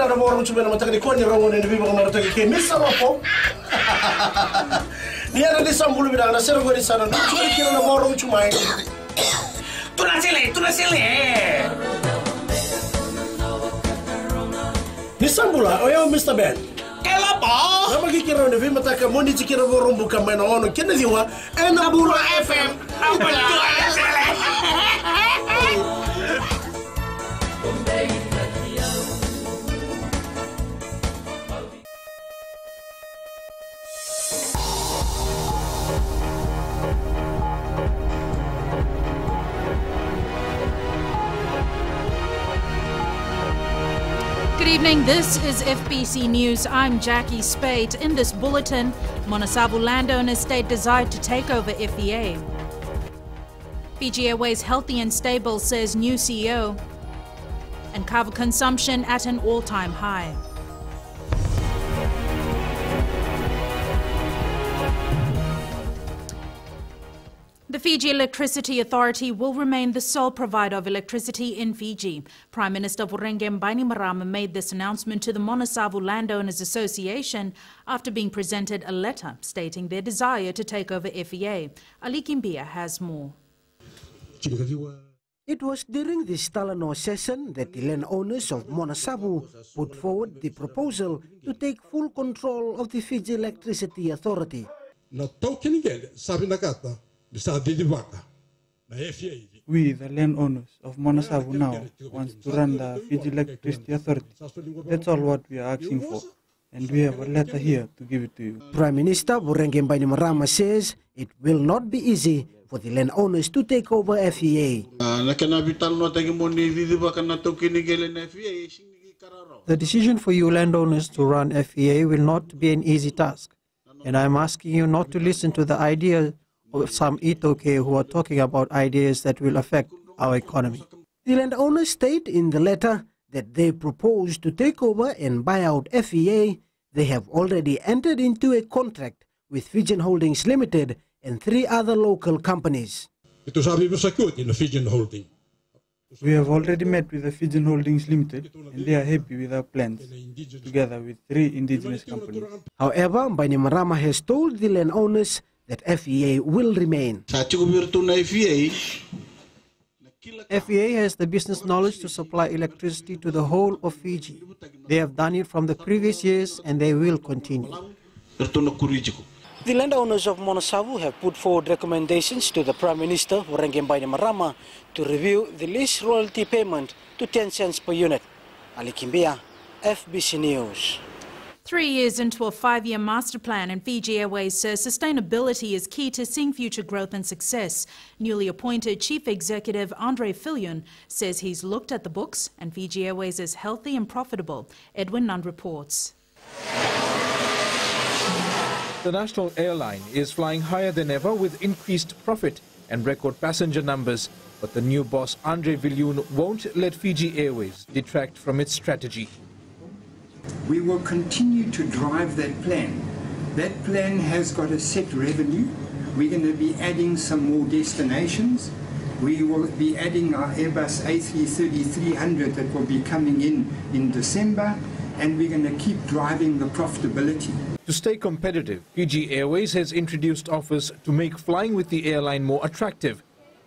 da morum chumena matagni ko ni rongo ni bibo ngaro tagi ke misa wapo ni ana di sambulu bidang na sergo di sana churi kira na morum chumai tuna sile ni sambula oyo Mr. Ben kelapa nama kira ni bibo mataka moni chikira morum buka mena ono kena diwa ena bulu FM abala Good evening, this is FBC News. I'm Jackie Spate. In this bulletin, Monasavu landowners state desire to take over FEA. Fiji Airways healthy and stable, says new CEO. And kava consumption at an all-time high. The Fiji Electricity Authority will remain the sole provider of electricity in Fiji. Prime Minister Vurenge Bainimarama made this announcement to the Monasavu Landowners Association after being presented a letter stating their desire to take over FEA. Ali Kimbia has more. It was during the Stalano session that the landowners of Monasavu put forward the proposal to take full control of the Fiji Electricity Authority. We, the landowners of Monasavu now, want to run the Fiji Electricity Authority. That's all what we are asking for, and we have a letter here to give it to you. Prime Minister Vurenge Bainimarama says it will not be easy for the landowners to take over FEA. The decision for you landowners to run FEA will not be an easy task, and I'm asking you not to listen to the idea of some itoke who are talking about ideas that will affect our economy. The landowners state in the letter that they propose to take over and buy out FEA. They have already entered into a contract with Fijian Holdings Limited and 3 other local companies. We have already met with the Fijian Holdings Limited, and they are happy with our plans, together with 3 indigenous companies. However, Bainimarama has told the landowners that FEA will remain. FEA has the business knowledge to supply electricity to the whole of Fiji. They have done it from the previous years, and they will continue. The landowners of Monasavu have put forward recommendations to the Prime Minister, Vurenge Bainimarama, to review the lease royalty payment to 10 cents per unit. Ali Kimbia, FBC News. 3 years into a 5-year master plan, and Fiji Airways says sustainability is key to seeing future growth and success. Newly appointed Chief Executive Andre Filion says he's looked at the books and Fiji Airways is healthy and profitable. Edwin Nunn reports. The national airline is flying higher than ever with increased profit and record passenger numbers. But the new boss, Andre Filion, won't let Fiji Airways detract from its strategy. We will continue to drive that plan. That plan has got a set revenue. We're going to be adding some more destinations. We will be adding our Airbus A330-300 that will be coming in December, and we're going to keep driving the profitability. To stay competitive, Fiji Airways has introduced offers to make flying with the airline more attractive.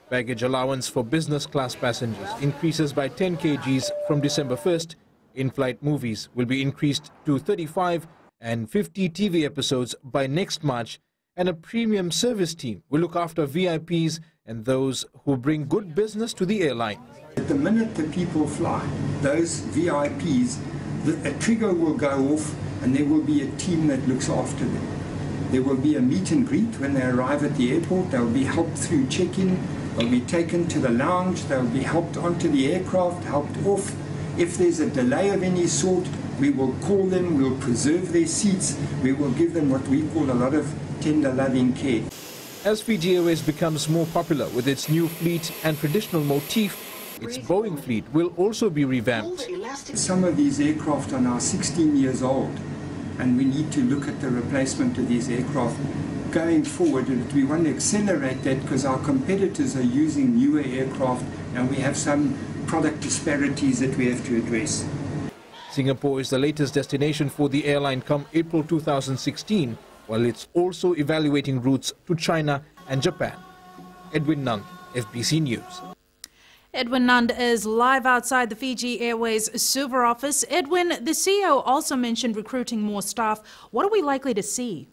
Baggage allowance for business class passengers increases by 10 kgs from December 1st. In-flight movies will be increased to 35 and 50 TV episodes by next March, and a premium service team will look after VIPs and those who bring good business to the airline. At the minute the people fly, those VIPs, a trigger will go off and there will be a team that looks after them. There will be a meet and greet when they arrive at the airport. They'll be helped through check-in, they'll be taken to the lounge, they'll be helped onto the aircraft, helped off. If there's a delay of any sort, we will call them, we'll preserve their seats, we will give them what we call a lot of tender loving care. As Fiji Airways becomes more popular with its new fleet and traditional motif, its Boeing fleet will also be revamped. Some of these aircraft are now 16 years old, and we need to look at the replacement of these aircraft going forward. And we want to accelerate that because our competitors are using newer aircraft and we have some product disparities that we have to address. Singapore is the latest destination for the airline come April 2016, while it's also evaluating routes to China and Japan. Edwin Nung, FBC News. Edwin Nund is live outside the Fiji Airways Suva office. Edwin, the CEO also mentioned recruiting more staff. What are we likely to see?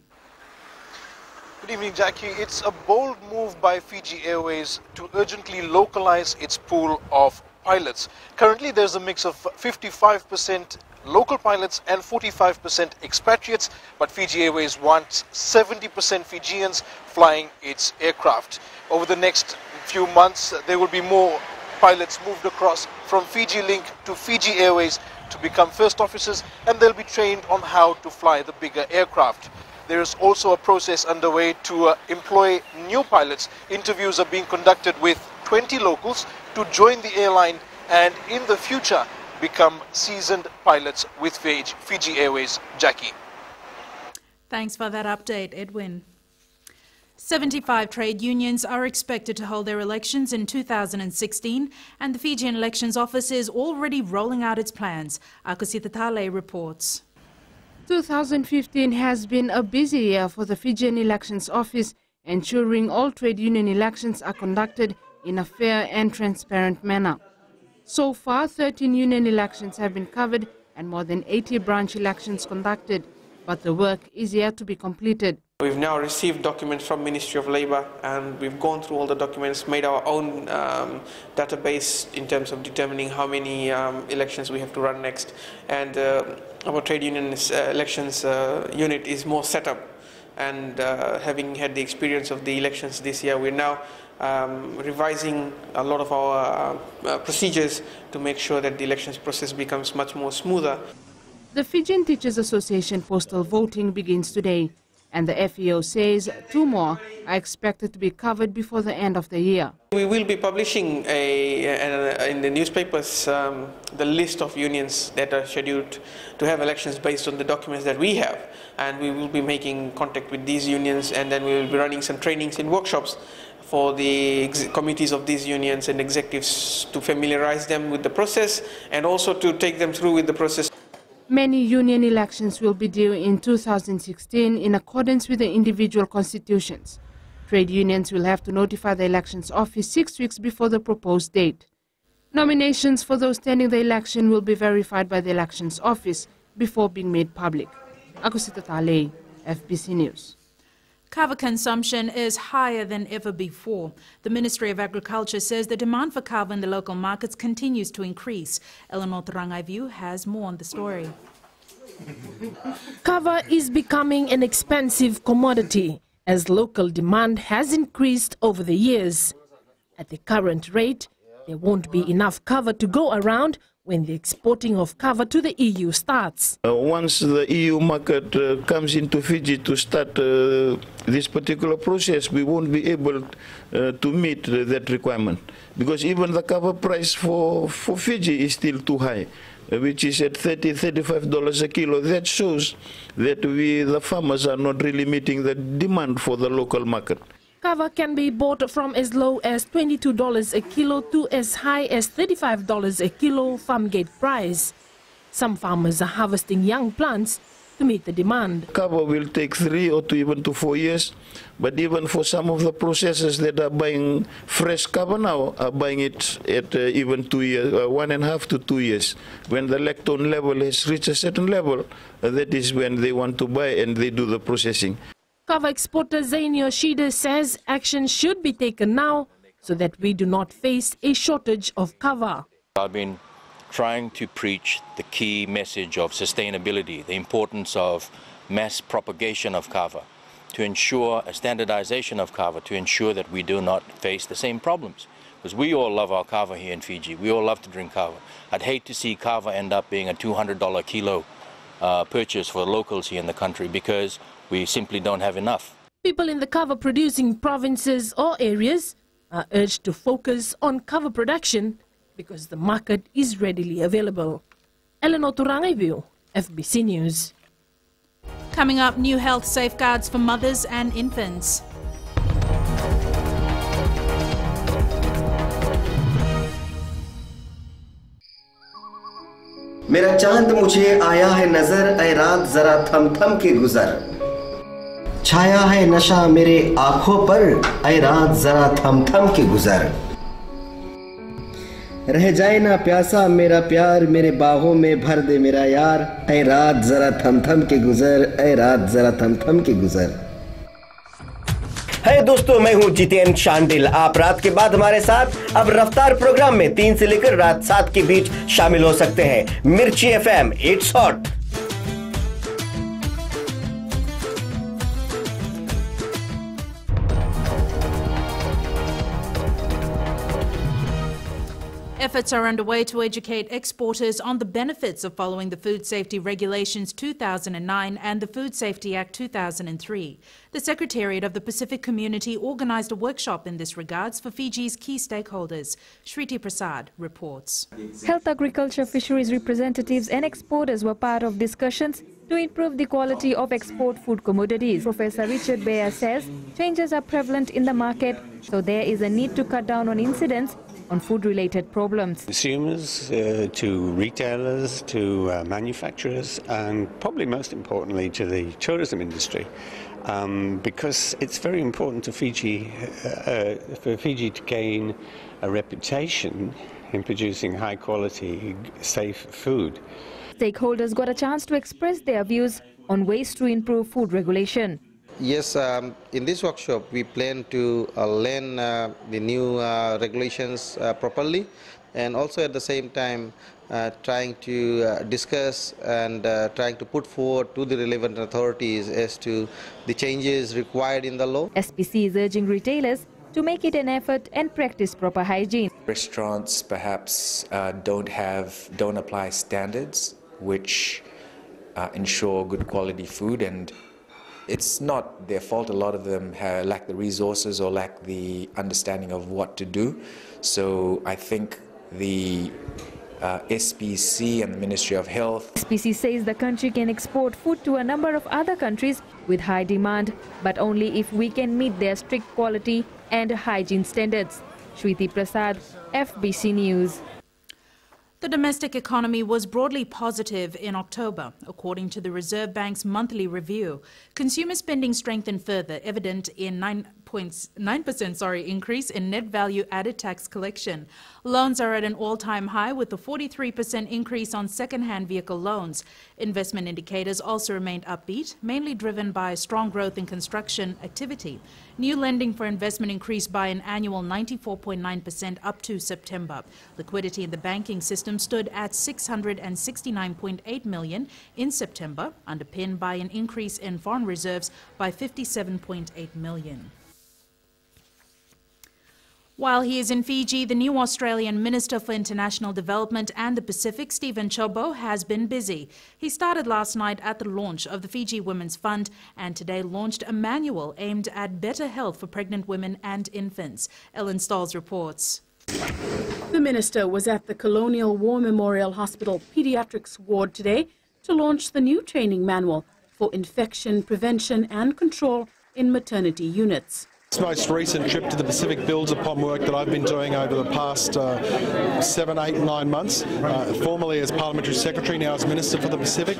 Good evening, Jackie. It's a bold move by Fiji Airways to urgently localize its pool of pilots. Currently, there's a mix of 55% local pilots and 45% expatriates, but Fiji Airways wants 70% Fijians flying its aircraft. Over the next few months, there will be more pilots moved across from Fiji Link to Fiji Airways to become first officers, and they'll be trained on how to fly the bigger aircraft. There is also a process underway to employ new pilots. Interviews are being conducted with 20 locals to join the airline and in the future become seasoned pilots with Fiji Airways. Jackie. Thanks for that update, Edwin. 75 trade unions are expected to hold their elections in 2016, and the Fijian Elections Office is already rolling out its plans. Akosita Tale reports. 2015 has been a busy year for the Fijian Elections Office, ensuring all trade union elections are conducted in a fair and transparent manner. So far, 13 union elections have been covered and more than 80 branch elections conducted, but the work is yet to be completed. We've now received documents from Ministry of Labour, and we've gone through all the documents, made our own database in terms of determining how many elections we have to run next. And our trade union elections unit is more set up, and having had the experience of the elections this year, we're now revising a lot of our procedures to make sure that the elections process becomes much more smoother. The Fijian Teachers Association postal voting begins today, and the FEO says 2 more are expected to be covered before the end of the year. We will be publishing in the newspapers the list of unions that are scheduled to have elections based on the documents that we have, and we will be making contact with these unions, and then we will be running some trainings and workshops for the committees of these unions and executives to familiarize them with the process and also to take them through with the process. Many union elections will be due in 2016 in accordance with the individual constitutions. Trade unions will have to notify the Elections Office 6 weeks before the proposed date. Nominations for those standing the election will be verified by the Elections Office before being made public. Akosita Tale, FBC News. Kava consumption is higher than ever before. The Ministry of Agriculture says the demand for kava in the local markets continues to increase. Eleanor Tarangaivu has more on the story. Kava is becoming an expensive commodity as local demand has increased over the years. At the current rate, there won't be enough kava to go around when the exporting of kava to the EU starts. Once the EU market comes into Fiji to start this particular process, we won't be able to meet that requirement, because even the kava price for Fiji is still too high, which is at $35 a kilo. That shows that we, the farmers, are not really meeting the demand for the local market. Kava can be bought from as low as $22 a kilo to as high as $35 a kilo farm gate price. Some farmers are harvesting young plants to meet the demand. Kava will take 3 or even to 4 years, but even for some of the processors that are buying fresh kava now, are buying it at even 2 years, 1.5 to 2 years. When the lactone level has reached a certain level, that is when they want to buy and they do the processing. Kava exporter Zane Yoshida says action should be taken now so that we do not face a shortage of kava. I've been trying to preach the key message of sustainability, the importance of mass propagation of kava, to ensure a standardization of kava, to ensure that we do not face the same problems. Because we all love our kava here in Fiji. We all love to drink kava. I'd hate to see kava end up being a $200 kilo purchase for locals here in the country, because we simply don't have enough. People in the kava producing provinces or areas are urged to focus on kava production because the market is readily available. Eleanor Turangaivu, FBC News. Coming up, new health safeguards for mothers and infants. मेरा चांद मुझे आया है नजर, ऐ रात जरा थम थम के गुजर। छाया है नशा मेरे आंखों पर, ऐ रात जरा थम थम के गुजर। रह जाए ना प्यासा मेरा प्यार, मेरे बाहों में भर दे मेरा यार, ऐ रात जरा थम थम के गुजर, ऐ रात जरा थम थम के गुजर। है दोस्तों, मैं हूं जितेन शांडिल। आप रात के बाद हमारे साथ अब रफ्तार प्रोग्राम में 3 से लेकर रात 7 के बीच शामिल हो सकते हैं। मिर्ची FM, it's hot. Efforts are underway to educate exporters on the benefits of following the Food Safety Regulations 2009 and the Food Safety Act 2003. The Secretariat of the Pacific Community organised a workshop in this regards for Fiji's key stakeholders. Shriti Prasad reports. Health, agriculture, fisheries representatives and exporters were part of discussions to improve the quality of export food commodities. Professor Richard Baer says changes are prevalent in the market, so there is a need to cut down on incidents on food-related problems. Consumers, to retailers, to manufacturers, and probably most importantly to the tourism industry, because it's very important to Fiji, for Fiji to gain a reputation in producing high-quality, safe food. Stakeholders got a chance to express their views on ways to improve food regulation. Yes, in this workshop we plan to learn the new regulations properly, and also at the same time trying to discuss and trying to put forward to the relevant authorities as to the changes required in the law. SPC is urging retailers to make it an effort and practice proper hygiene. Restaurants perhaps don't apply standards which ensure good quality food, and it's not their fault. A lot of them lack the resources or lack the understanding of what to do. So I think the SPC and the Ministry of Health. SPC says the country can export food to a number of other countries with high demand, but only if we can meet their strict quality and hygiene standards. Shriti Prasad, FBC News. The domestic economy was broadly positive in October, according to the Reserve Bank's monthly review. Consumer spending strengthened further, evident in 9% increase in net value added tax collection. Loans are at an all-time high with a 43% increase on second-hand vehicle loans. Investment indicators also remained upbeat, mainly driven by strong growth in construction activity. New lending for investment increased by an annual 94.9% up to September. Liquidity in the banking system stood at 669.8 million in September, underpinned by an increase in foreign reserves by 57.8 million. While he is in Fiji, the new Australian Minister for International Development and the Pacific, Stephen Chobo, has been busy. He started last night at the launch of the Fiji Women's Fund and today launched a manual aimed at better health for pregnant women and infants. Ellen Stolz reports. The minister was at the Colonial War Memorial Hospital Pediatrics Ward today to launch the new training manual for infection prevention and control in maternity units. This most recent trip to the Pacific builds upon work that I've been doing over the past 7, 8, 9 months, formerly as Parliamentary Secretary, now as Minister for the Pacific.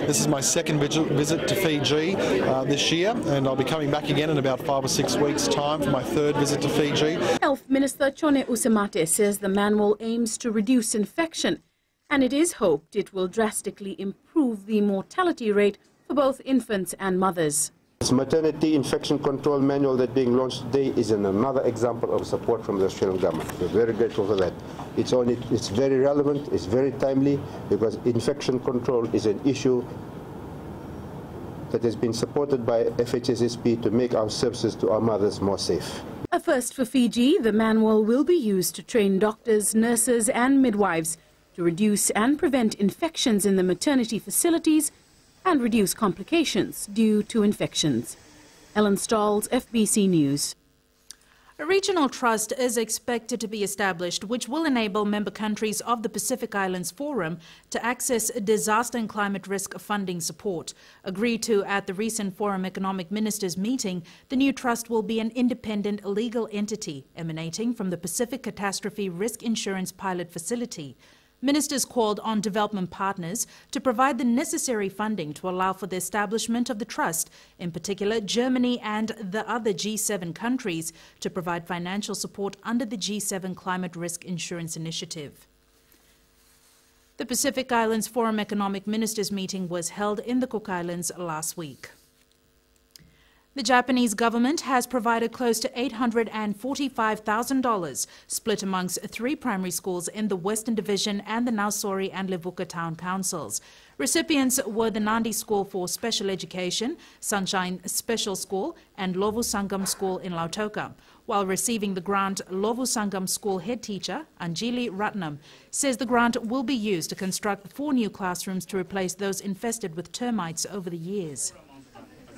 This is my second visit to Fiji this year, and I'll be coming back again in about 5 or 6 weeks' time for my third visit to Fiji. Health Minister Chone Usemate says the manual aims to reduce infection, and it is hoped it will drastically improve the mortality rate for both infants and mothers. This maternity infection control manual that's being launched today is another example of support from the Australian government. We're very grateful for that. It's very relevant, it's very timely, because infection control is an issue that has been supported by FHSSP to make our services to our mothers more safe. A first for Fiji, the manual will be used to train doctors, nurses and midwives to reduce and prevent infections in the maternity facilities and reduce complications due to infections. Ellen Stolz, FBC News. A regional trust is expected to be established which will enable member countries of the Pacific Islands Forum to access disaster and climate risk funding support. Agreed to at the recent Forum Economic Ministers meeting, the new trust will be an independent legal entity emanating from the Pacific Catastrophe Risk Insurance Pilot Facility. Ministers called on development partners to provide the necessary funding to allow for the establishment of the trust, in particular Germany and the other G7 countries, to provide financial support under the G7 Climate Risk Insurance Initiative. The Pacific Islands Forum Economic Ministers meeting was held in the Cook Islands last week. The Japanese government has provided close to $845,000 split amongst 3 primary schools in the Western Division and the Nausori and Levuka town councils. Recipients were the Nandi School for Special Education, Sunshine Special School and Lovu Sangam School in Lautoka. While receiving the grant, Lovu Sangam School head teacher, Anjali Ratnam, says the grant will be used to construct 4 new classrooms to replace those infested with termites over the years.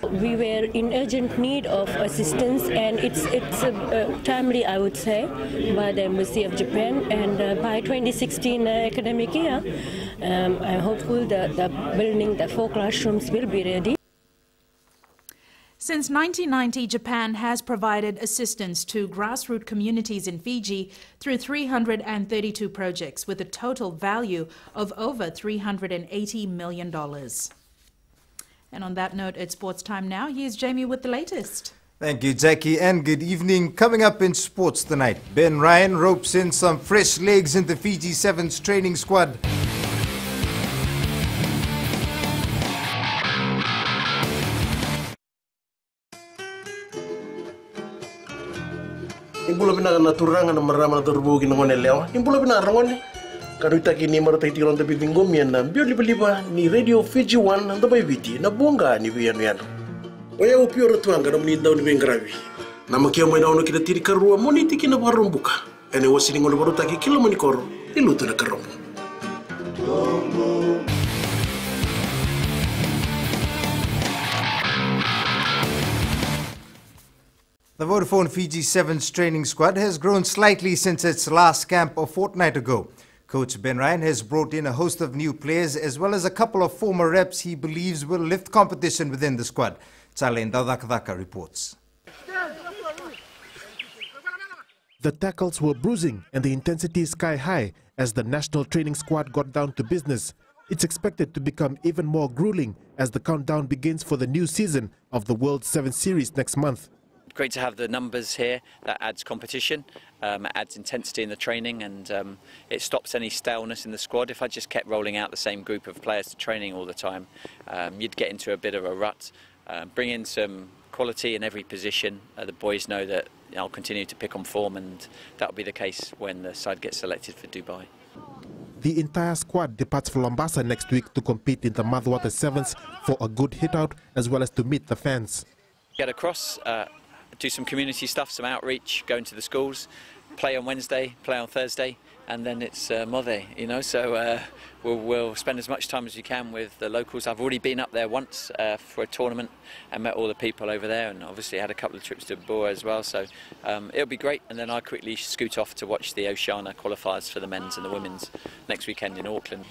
We were in urgent need of assistance, and it's timely, I would say, by the Embassy of Japan. And by 2016 academic year, I'm hopeful that the 4 classrooms will be ready. Since 1990, Japan has provided assistance to grassroots communities in Fiji through 332 projects with a total value of over $380 million. And on that note, it's sports time now. Here's Jamie with the latest. Thank you, Jackie, and good evening. Coming up in sports tonight, Ben Ryan ropes in some fresh legs into Fiji 7's training squad. Imbula pinaka-naturangan na marama na turbugi ng ngone lewa. Imbula pinaka-rangone. Kanuita kini marata itiron tapi tinggomian na biyo liba-liba ni Radio Fiji 1 ang tabay viti na buangga ni Viano. Oya upio ratuang kada menitaw ni Bengravi. Nama kia mo inaono kita tiri karua moniti kina barumbuka. Ene wasini ngone baru taki kilo manikoro iluto na karombo. The Vodafone Fiji 7's training squad has grown slightly since its last camp a fortnight ago. Coach Ben Ryan has brought in a host of new players as well as a couple of former reps he believes will lift competition within the squad. Chalen Dadakadaka reports. The tackles were bruising and the intensity sky high as the national training squad got down to business. It's expected to become even more grueling as the countdown begins for the new season of the World 7 Series next month. Great to have the numbers here. That adds competition, it adds intensity in the training, and it stops any staleness in the squad. If I just kept rolling out the same group of players to training all the time, you'd get into a bit of a rut. Bring in some quality in every position. The boys know that I'll continue to pick on form, and that'll be the case when the side gets selected for Dubai. The entire squad departs for Mombasa next week to compete in the Motherwater Sevens for a good hit-out as well as to meet the fans. Get across, do some community stuff, some outreach, go into the schools, play on Wednesday, play on Thursday, and then it's Mothe, you know, so we'll spend as much time as we can with the locals. I've already been up there once for a tournament and met all the people over there, and obviously had a couple of trips to Boa as well, so it'll be great. And then I quickly scoot off to watch the Oceania qualifiers for the men's and the women's next weekend in Auckland.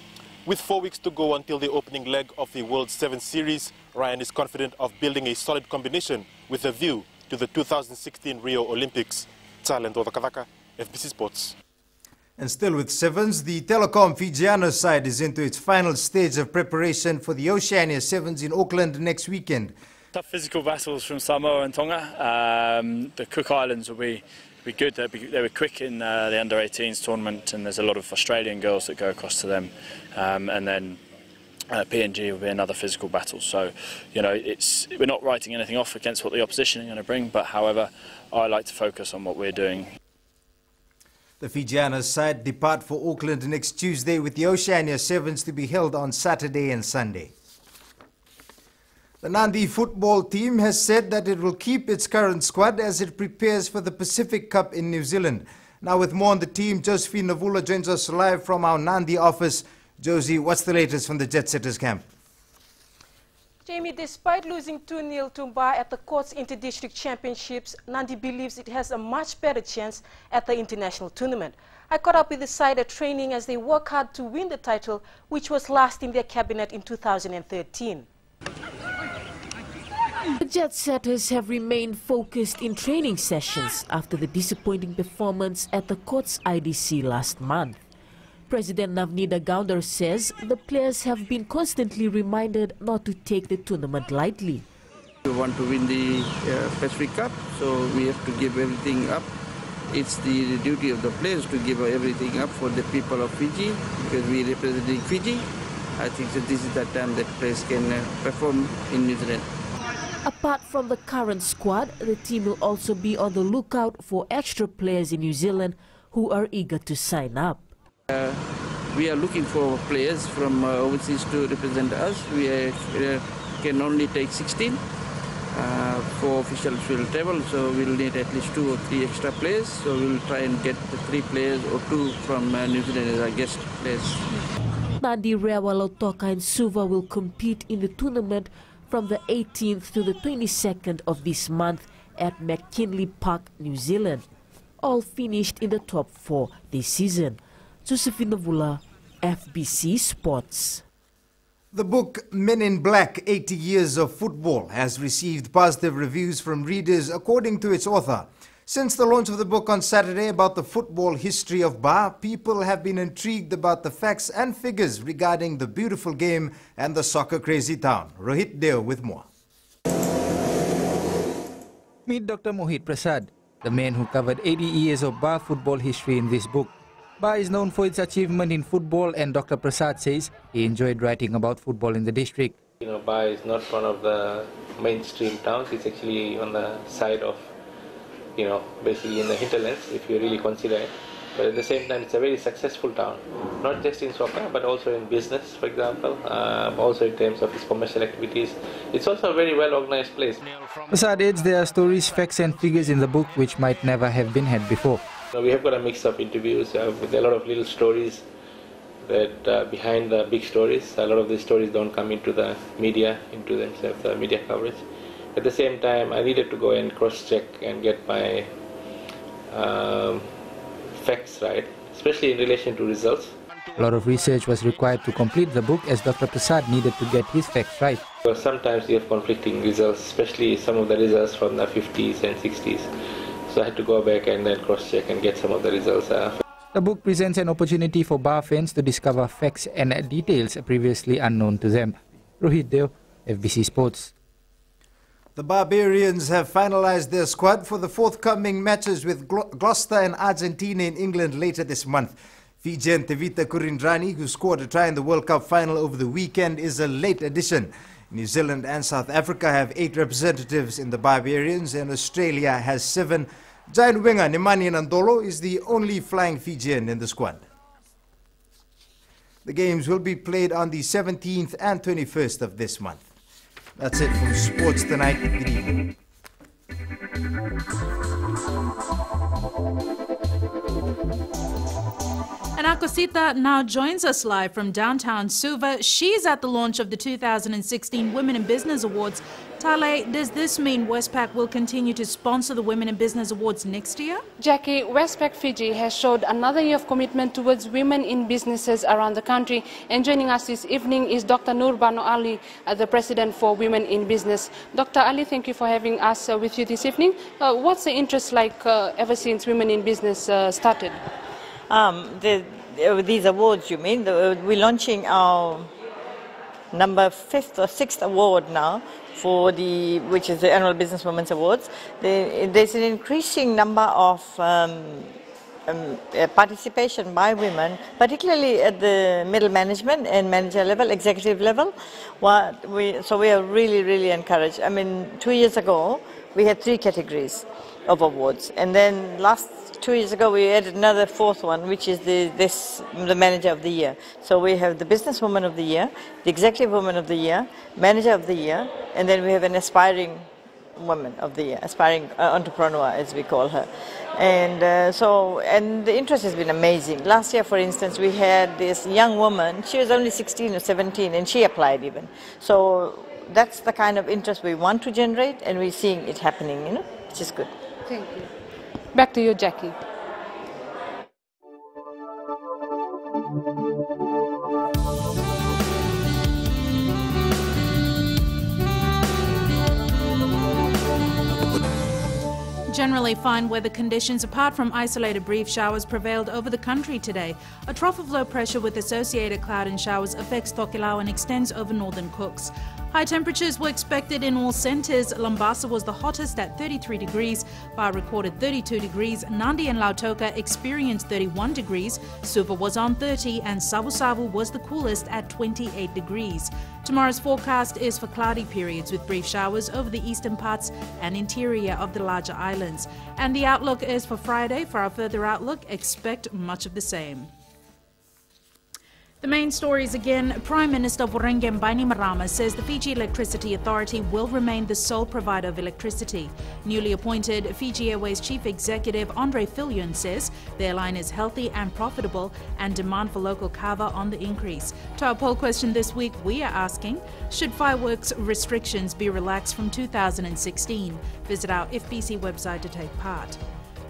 With 4 weeks to go until the opening leg of the World 7 Series, Ryan is confident of building a solid combination with a view to the 2016 Rio Olympics. Chalen Dadakadaka, FBC Sports. And still with Sevens, the Telecom Fijiano side is into its final stage of preparation for the Oceania Sevens in Auckland next weekend. Tough physical battles from Samoa and Tonga. The Cook Islands will be good. They were quick in the under-18s tournament, and there's a lot of Australian girls that go across to them. And then PNG will be another physical battle. So, you know, we're not writing anything off against what the opposition are going to bring, but however, I like to focus on what we're doing. The Fijianos side depart for Auckland next Tuesday with the Oceania Sevens to be held on Saturday and Sunday. The Nandi football team has said that it will keep its current squad as it prepares for the Pacific Cup in New Zealand. Now with more on the team, Josephine Navula joins us live from our Nandi office. Josie, what's the latest from the Jet Setters camp? Jamie, despite losing 2-0 to Mba at the Courts Inter-District Championships, Nandi believes it has a much better chance at the international tournament. I caught up with the side at training as they work hard to win the title, which was last in their cabinet in 2013. The Jet Setters have remained focused in training sessions after the disappointing performance at the Courts IDC last month. President Navnida Gaundar says the players have been constantly reminded not to take the tournament lightly. We want to win the Pacific Cup, so we have to give everything up. It's the duty of the players to give everything up for the people of Fiji, because we representing Fiji. I think that this is the time that players can perform in New Zealand. Apart from the current squad, the team will also be on the lookout for extra players in New Zealand who are eager to sign up. We are looking for players from overseas to represent us. We can only take 16 for officials will travel, so we'll need at least 2 or 3 extra players. So we'll try and get the 3 players or 2 from New Zealand as our guest players. Nandi Rewalotoka and Suva will compete in the tournament from the 18th to the 22nd of this month at McKinley Park, New Zealand. All finished in the top 4 this season. Josephine Vula, FBC Sports. The book Men in Black, 80 Years of Football has received positive reviews from readers according to its author. Since the launch of the book on Saturday about the football history of Ba, people have been intrigued about the facts and figures regarding the beautiful game and the soccer-crazy town. Rohit Deo with more. Meet Dr. Mohit Prasad, the man who covered 80 years of Ba football history in this book. Ba is known for its achievement in football, and Dr. Prasad says he enjoyed writing about football in the district. Ba is not one of the mainstream towns. It's actually on the side of, basically in the hinterlands, if you really consider it. But at the same time, it's a very successful town, not just in soccer, but also in business, for example, also in terms of its commercial activities. It's also a very well-organized place. Prasad adds there are stories, facts and figures in the book which might never have been had before. We have got a mix of interviews with a lot of little stories that behind the big stories. A lot of these stories don't come into the media, into themselves, the media coverage. At the same time, I needed to go and cross-check and get my facts right, especially in relation to results. A lot of research was required to complete the book, as Dr. Prasad needed to get his facts right. Sometimes you have conflicting results, especially some of the results from the 50s and 60s. So I had to go back and then cross-check and get some of the results. The book presents an opportunity for Ba fans to discover facts and details previously unknown to them. Rohit Deo, FBC Sports. The Barbarians have finalized their squad for the forthcoming matches with Gloucester and Argentina in England later this month. Fijian Tevita Kurindrani, who scored a try in the World Cup final over the weekend, is a late addition. New Zealand and South Africa have 8 representatives in the Barbarians, and Australia has 7. Giant winger Nemani Nandolo is the only flying Fijian in the squad. The games will be played on the 17th and 21st of this month. That's it from Sports Tonight. Good evening. And Akosita now joins us live from downtown Suva. She's at the launch of the 2016 Women in Business Awards. Tale, does this mean Westpac will continue to sponsor the Women in Business Awards next year? Jackie, Westpac Fiji has showed another year of commitment towards women in businesses around the country. And joining us this evening is Dr. Nurbano Ali, the President for Women in Business. Dr. Ali, thank you for having us with you this evening. What's the interest like ever since Women in Business started? These awards, you mean? We're launching our number 5th or 6th award now, for which is the Annual Business Women's Awards. There's an increasing number of participation by women, particularly at the middle management and manager level, executive level. So we are really, really encouraged. I mean, 2 years ago, we had 3 categories of awards, and then last 2 years ago we added another 4th one, which is the Manager of the Year. So we have the Businesswoman of the Year, the Executive Woman of the Year, Manager of the Year, and then we have an Aspiring Woman of the Year, Aspiring Entrepreneur, as we call her. And and the interest has been amazing. Last year, for instance, we had this young woman. She was only 16 or 17, and she applied even. So that's the kind of interest we want to generate, and we're seeing it happening, which is good. Thank you. Back to you, Jackie. Generally fine weather conditions apart from isolated brief showers prevailed over the country today. A trough of low pressure with associated cloud and showers affects Tokelau and extends over northern Cooks. High temperatures were expected in all centres. Lambasa was the hottest at 33 degrees. Ba recorded 32 degrees. Nandi and Lautoka experienced 31 degrees. Suva was on 30 and Savu Savu was the coolest at 28 degrees. Tomorrow's forecast is for cloudy periods with brief showers over the eastern parts and interior of the larger islands. And the outlook is for Friday. For our further outlook, expect much of the same. The main stories again. Prime Minister Vorengem Bainimarama says the Fiji Electricity Authority will remain the sole provider of electricity. Newly appointed Fiji Airways Chief Executive Andre Fillion says the airline is healthy and profitable and demand for local kava on the increase. To our poll question this week, we are asking, should fireworks restrictions be relaxed from 2016? Visit our FBC website to take part.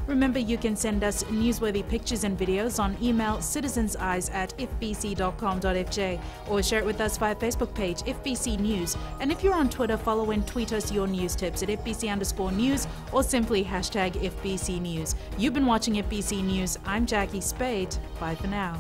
Remember, you can send us newsworthy pictures and videos on email citizenseyes@fbc.com.fj or share it with us via Facebook page FBC News. And if you're on Twitter, follow and tweet us your news tips at FBC_news or simply #FBC News. You've been watching FBC News. I'm Jackie Spade. Bye for now.